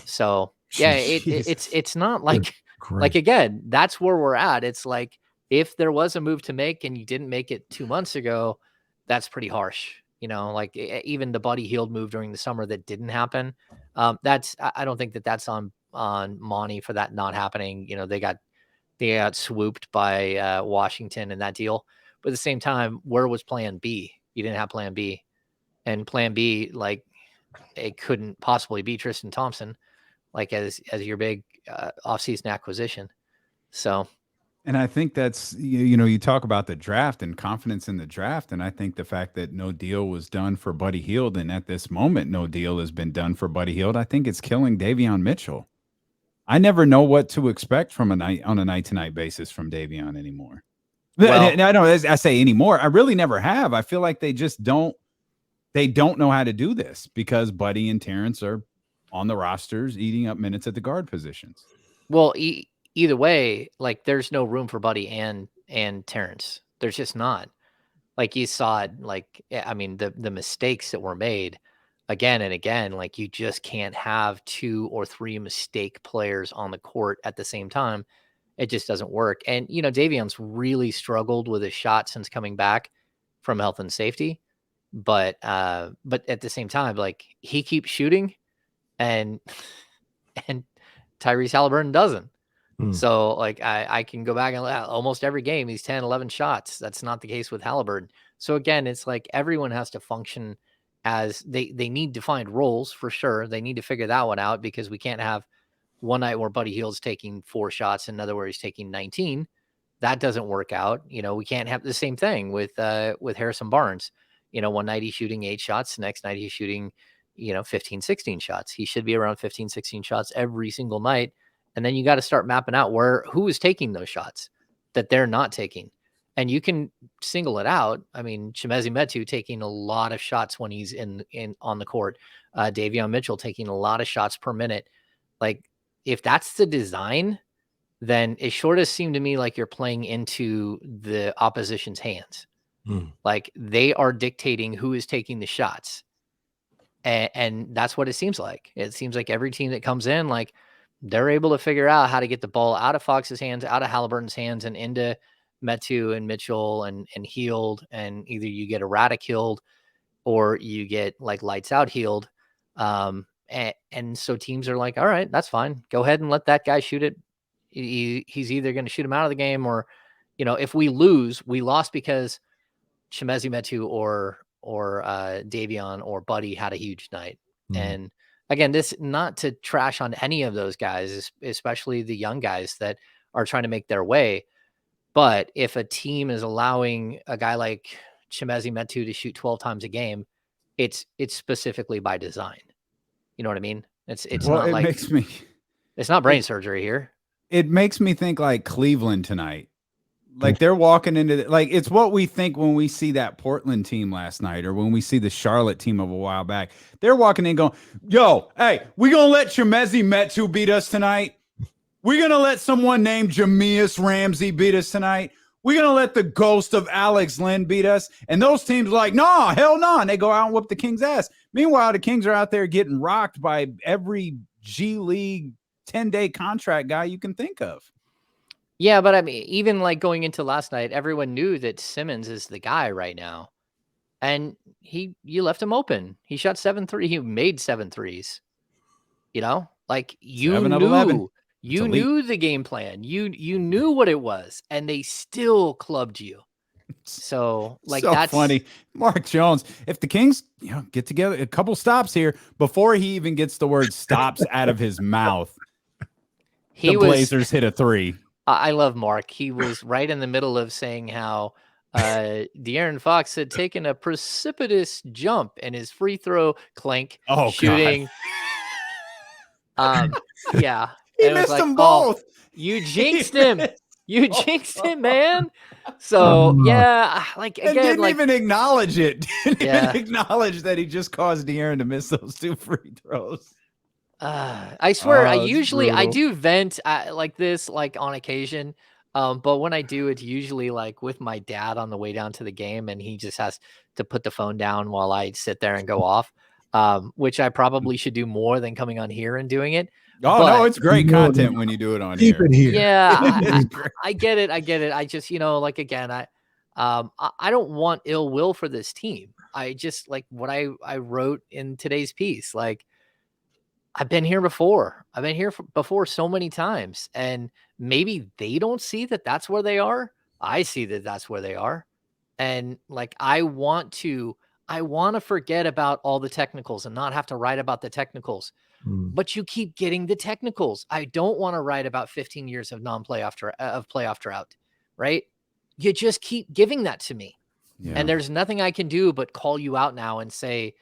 So yeah, it's not again, that's where we're at. It's if there was a move to make and you didn't make it 2 months ago, that's pretty harsh. Even the Buddy Hield move during the summer that didn't happen. I don't think that's on Monty for that not happening. They got swooped by Washington in that deal. But at the same time, where was plan B? You didn't have plan B. And plan B, it couldn't possibly be Tristan Thompson, as your big offseason acquisition. So, and I think that's, you talk about the draft and confidence in the draft. And I think the fact that no deal was done for Buddy Hield, and at this moment, no deal has been done for Buddy Hield, I think it's killing Davion Mitchell. I never know what to expect on a night-to-night basis from Davion anymore. Well, I don't, I say anymore. I really never have. I feel like they just don't know how to do this because Buddy and Terrence are on the rosters eating up minutes at the guard positions. Well, either way, there's no room for Buddy and Terrence. There's just not. You saw it, the mistakes that were made again and again, you just can't have 2 or 3 mistake players on the court at the same time. It just doesn't work. And, Davion's really struggled with his shot since coming back from health and safety. But at the same time, he keeps shooting and Tyrese Halliburton doesn't. So I can go back and almost every game, he's 10, 11 shots. That's not the case with Halliburton. So again, it's everyone has to function as they need to find roles for sure. They need to figure that one out because we can't have one night where Buddy Hield's taking 4 shots and another where he's taking 19. That doesn't work out. We can't have the same thing with Harrison Barnes. One night he's shooting 8 shots. The next night he's shooting, 15, 16 shots. He should be around 15, 16 shots every single night. And then you got to start mapping out who is taking those shots that they're not taking. And you can single it out. I mean, Chimezie Metu taking a lot of shots when he's in on the court. Davion Mitchell taking a lot of shots per minute. If that's the design, then it sure does seem to me like you're playing into the opposition's hands. They are dictating who is taking the shots. And that's what it seems like. It seems like every team that comes in, they're able to figure out how to get the ball out of Fox's hands, out of Halliburton's hands, and into Metu and Mitchell and Healed, and either you get erratic Healed or you get like lights out Healed. And so teams are like, all right, that's fine. Go ahead and let that guy shoot it. He's either going to shoot him out of the game, or, if we lose, we lost because Chimezie Metu or Davion or Buddy had a huge night. And again, this not to trash on any of those guys, especially the young guys that are trying to make their way. But if a team is allowing a guy like Chimezie Metu to shoot 12 times a game, it's specifically by design. You know what I mean? It's well, not it like makes me. It's not brain surgery here. It makes me think like Cleveland tonight. Like they're walking into like it's what we think when we see that Portland team last night, or when we see the Charlotte team of a while back. They're walking in going, "Yo, hey, we gonna let Chimezie Metu beat us tonight? We gonna let someone named Jameis Ramsey beat us tonight? We gonna let the ghost of Alex Lynn beat us?" And those teams are like, "Nah, hell no!" And they go out and whoop the Kings' ass. Meanwhile, the Kings are out there getting rocked by every G League 10-day contract guy you can think of. Yeah, but I mean, even like going into last night, everyone knew that Simmons is the guy right now. And you left him open. He shot 7 3. He made 7 threes. Like you 7 of 11. You knew the game plan. You knew what it was, and they still clubbed you. So like so that's funny. Mark Jones, if the Kings, get together a couple stops here before he even gets the word stops out of his mouth, the Blazers hit a 3. I love Mark. He was right in the middle of saying how De'Aaron Fox had taken a precipitous jump in his free throw clank shooting. Yeah. He missed them both. You jinxed him. You jinxed him, man. So yeah, like again, and didn't like, even acknowledge it. Didn't Yeah. even acknowledge that he just caused De'Aaron to miss those 2 free throws. I swear, I brutal. do vent like this, like on occasion. But when I do, it's usually like with my dad on the way down to the game, and he just has to put the phone down while I sit there and go off. Which I probably should do more than coming on here and doing it. Oh, no, it's great No, content when you do it on Keep here. it here. Yeah, It's great. I get it. I get it. I just, like again, I don't want ill will for this team. I just like what I wrote in today's piece. Like, I've been here before. I've been here before so many times, and maybe they don't see that that's where they are. I see that that's where they are, and like I want to forget about all the technicals and not have to write about the technicals. But you keep getting the technicals. I don't want to write about 15 years of playoff drought, right? You just keep giving that to me, and there's nothing I can do but call you out now and say,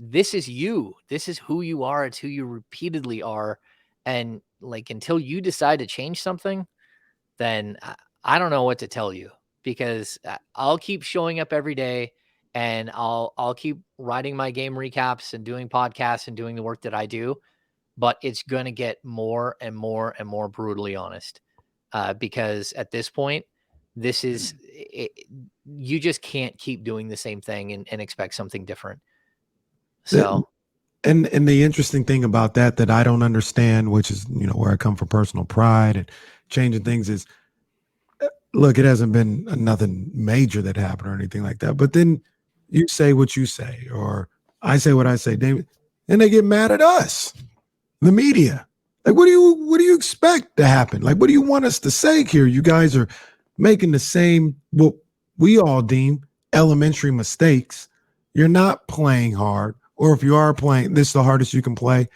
this is you. This is who you are. It's who you repeatedly are. And like, until you decide to change something, then I don't know what to tell you, because I'll keep showing up every day, and I'll keep writing my game recaps and doing podcasts and doing the work that I do. But it's going to get more and more and more brutally honest, because at this point, this is you just can't keep doing the same thing and expect something different. So, and the interesting thing about that I don't understand, which is, where I come from, personal pride and changing things, is, look, it hasn't been nothing major that happened or anything like that. But then you say what you say, or I say what I say, David, and they get mad at us, the media. Like, what do you expect to happen? Like, what do you want us to say here? You guys are making the same, what we all deem elementary mistakes. You're not playing hard. Or if you are playing, this is the hardest you can play,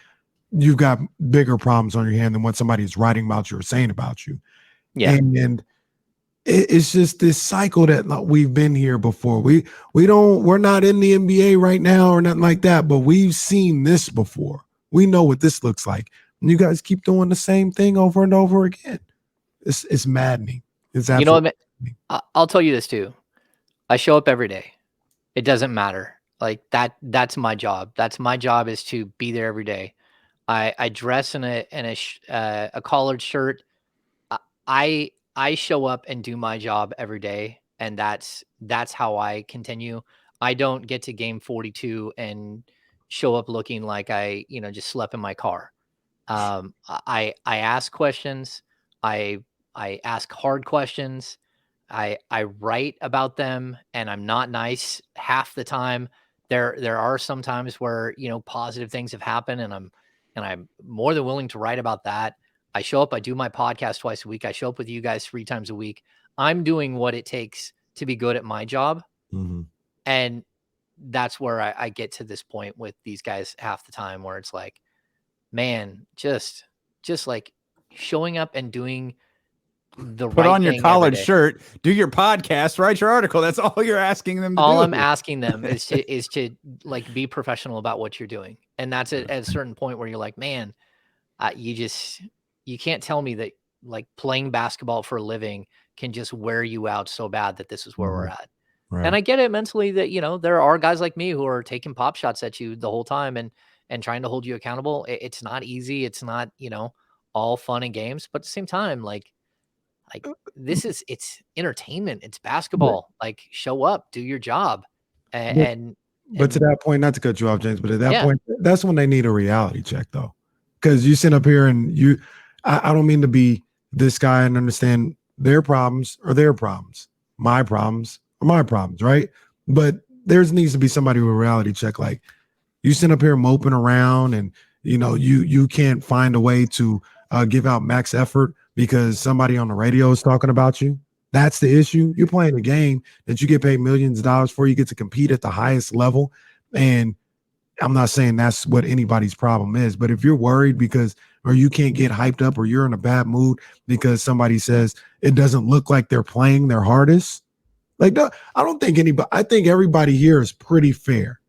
you've got bigger problems on your hand than what somebody is writing about you or saying about you. yeah. And it's just this cycle that we've been here before. We're not in the NBA right now or nothing like that, but we've seen this before. We know what this looks like. And you guys keep doing the same thing over and over again. It's maddening. It's absolutely I'll tell you this too. I show up every day. It doesn't matter. Like that's my job. That's my job, is to be there every day. I dress in a collared shirt. I show up and do my job every day, and that's how I continue. I don't get to game 42 and show up looking like I just slept in my car. I ask questions. I ask hard questions. I write about them, and I'm not nice half the time. There are some times where, positive things have happened, and I'm more than willing to write about that. I show up, I do my podcast twice a week. I show up with you guys 3 times a week. I'm doing what it takes to be good at my job. Mm-hmm. And that's where I get to this point with these guys half the time where it's like, man, just like showing up and doing the Put right on your thing every collared day. shirt, do your podcast, write your article. That's all you're asking them to do. All I'm asking them is to like be professional about what you're doing. And that's at a certain point where you're like, man, you can't tell me that like playing basketball for a living can just wear you out so bad that this is where we're at. Right. And I get it mentally that, there are guys like me who are taking pop shots at you the whole time and trying to hold you accountable. It's not easy. It's not, all fun and games, but at the same time, like it's entertainment. It's basketball. Like show up, do your job. But to that point, not to cut you off, James, but at that Yeah. point, that's when they need a reality check, though. Because you sit up here and I don't mean to be this guy and understand their problems are their problems. My problems are my problems, right? But there needs to be somebody with a reality check. Like you sit up here moping around and, you can't find a way to give out max effort because somebody on the radio is talking about you. That's the issue. You're playing a game that you get paid millions of dollars for. You get to compete at the highest level. And I'm not saying that's what anybody's problem is, but if you're worried or you can't get hyped up or you're in a bad mood because somebody says it doesn't look like they're playing their hardest, I don't think I think everybody here is pretty fair.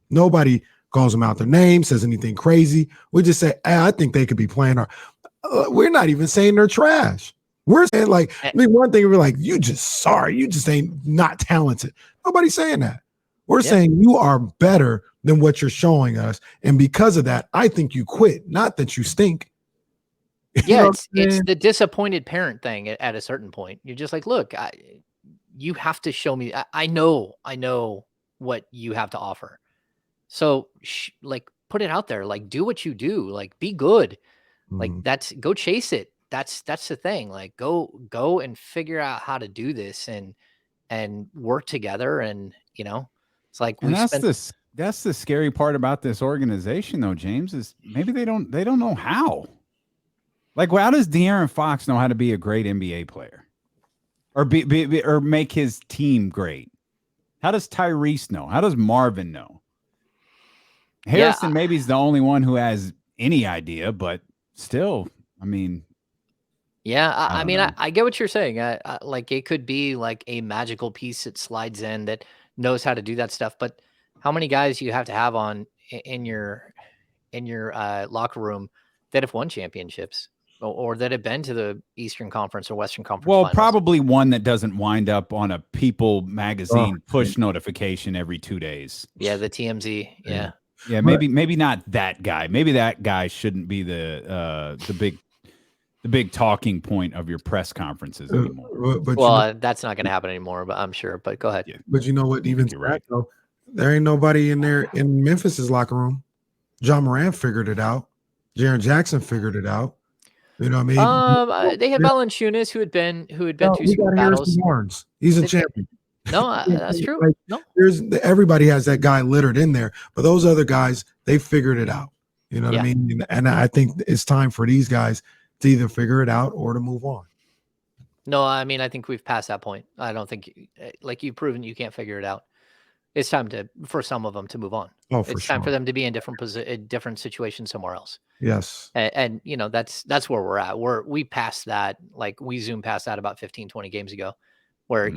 Nobody calls them out their name, says anything crazy. We just say, hey, I think they could be playing we're not even saying they're trash. We're saying one thing we're like, you just ain't not talented. Nobody's saying that. We're saying you are better than what you're showing us. And because of that, I think you quit, not that you stink. Yeah, it's the disappointed parent thing at a certain point. You're just like, look, you have to show me. I know what you have to offer. So put it out there, like do what you do, like be good. Like go chase it. That's the thing. Like go and figure out how to do this and work together. And it's like that's the scary part about this organization though, James, is maybe they don't know how. Like, how does De'Aaron Fox know how to be a great NBA player or or make his team great? How does Tyrese know? How does Marvin know? Harrison maybe is the only one who has any idea, but still, I mean, I get what you're saying. Like it could be like a magical piece that slides in that knows how to do that stuff. But how many guys you have to have in your locker room that have won championships or that have been to the Eastern Conference or Western Conference? Well, finals? probably one that doesn't wind up on a People magazine push notification every 2 days. Yeah, the TMZ. Yeah. Yeah, maybe not that guy. Maybe that guy shouldn't be the big talking point of your press conferences anymore. But that's not going to happen anymore. But I'm sure. But go ahead. Yeah. But you know what? Even right, though, there ain't nobody in Memphis's locker room. John Moran figured it out. Jaren Jackson figured it out. You know what I mean? They had Valanciunas who had been through some battles. Barnes. He's a champion. No, that's true. No, everybody has that guy littered in there, but those other guys, they figured it out. You know what I mean? And I think it's time for these guys to either figure it out or to move on. No, I mean, I think we've passed that point. I don't think, like you've proven, you can't figure it out. It's time for some of them to move on. Oh, it's time for them to be in different situations somewhere else. Yes. And that's where we're at. We passed that, like we zoomed past that about 15, 20 games ago, where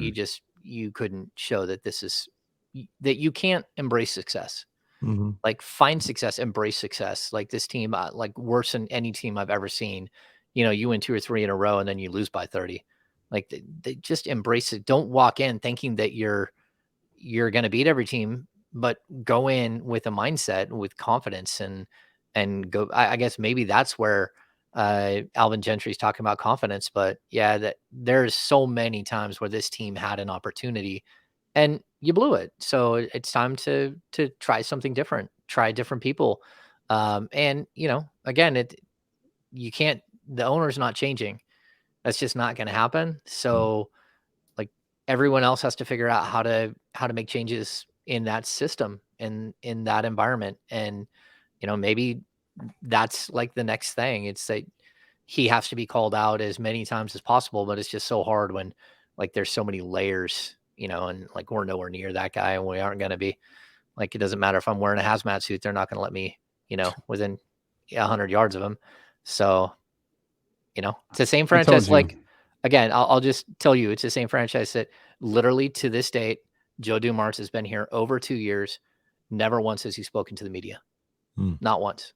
you couldn't show that that you can't embrace success. Mm-hmm. Like find success, embrace success. Like this team, like worse than any team I've ever seen. You win 2 or 3 in a row and then you lose by 30. Like they just embrace it. Don't walk in thinking that you're going to beat every team, but go in with a mindset, with confidence and go. I guess maybe that's where Alvin Gentry's talking about confidence, but yeah, that there's so many times where this team had an opportunity and you blew it. So it's time to try something different, try different people. And again, the owner's not changing. That's just not going to happen. So like everyone else has to figure out how to make changes in that system and in that environment. And, maybe that's like the next thing. It's that he has to be called out as many times as possible, but it's just so hard when like there's so many layers, and like we're nowhere near that guy and we aren't going to be. Like, it doesn't matter if I'm wearing a hazmat suit, they're not going to let me, within 100 yards of him. So, it's the same franchise. Like, again, I'll just tell you, it's the same franchise that literally to this date, Joe Dumars has been here over 2 years. Never once has he spoken to the media. Not once.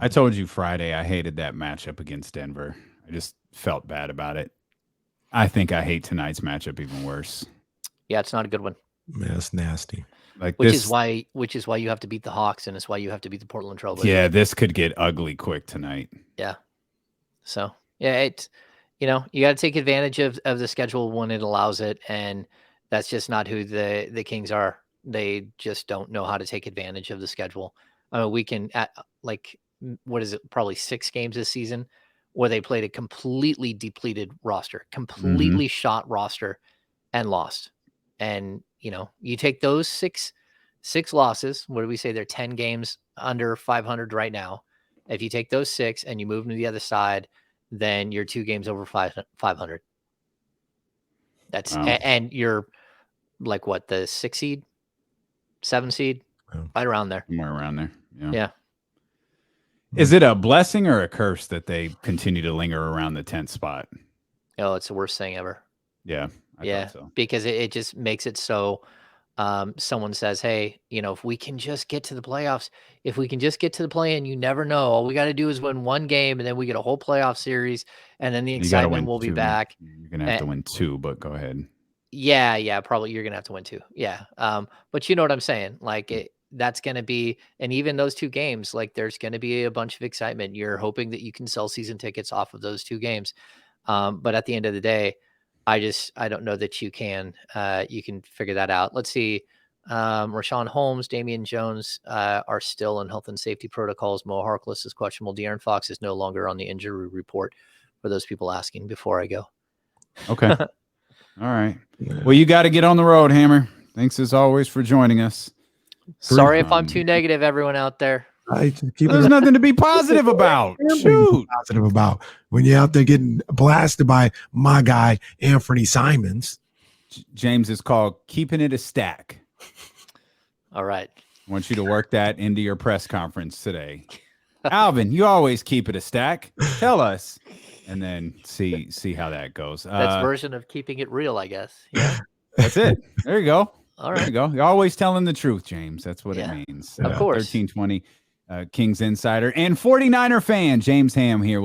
I told you Friday I hated that matchup against Denver. I just felt bad about it. I think I hate tonight's matchup even worse. Yeah, it's not a good one. Man, that's nasty. Like which is why you have to beat the Hawks, and it's why you have to beat the Portland Trailblazers. Yeah, this could get ugly quick tonight. Yeah. So yeah, it's you got to take advantage of the schedule when it allows it, and that's just not who the Kings are. They just don't know how to take advantage of the schedule. I mean, we can what is it? Probably 6 games this season where they played a completely depleted roster, completely shot roster, and lost. And you take those six losses. What do we say? They're 10 games under 500 right now. If you take those 6 and you move them to the other side, then you're 2 games over 500. That's and you're like what, the 6 seed, 7 seed, right around there. Somewhere around there. Yeah. Is it a blessing or a curse that they continue to linger around the 10th spot? Oh, it's the worst thing ever. Yeah. I thought so. Because it just makes it so someone says, hey, if we can just get to the playoffs, if we can just get to the play-in, you never know. All we got to do is win 1 game, and then we get a whole playoff series, and then the excitement will be back. You're going to have to win 2, but go ahead. Yeah, probably you're going to have to win 2. Yeah. But you know what I'm saying? Like, that's going to be, and even those 2 games, like there's going to be a bunch of excitement. You're hoping that you can sell season tickets off of those 2 games. But at the end of the day, I don't know that you can figure that out. Let's see. Rashawn Holmes, Damian Jones are still in health and safety protocols. Mo Harkless is questionable. De'Aaron Fox is no longer on the injury report for those people asking before I go. Okay. All right. Well, you got to get on the road, Hammer. Thanks as always for joining us. Sorry if I'm too negative, everyone out there. There's nothing to be positive about. Shoot. Positive about when you're out there getting blasted by my guy Anthony Simons. James is called keeping it a stack. All right. I want you to work that into your press conference today. Alvin, you always keep it a stack. Tell us, and then see how that goes. That's version of keeping it real, I guess. Yeah. That's it. There you go. All right. There you go. You're always telling the truth, James. That's what it means. Of course. 1320 Kings Insider and 49er fan James Ham here.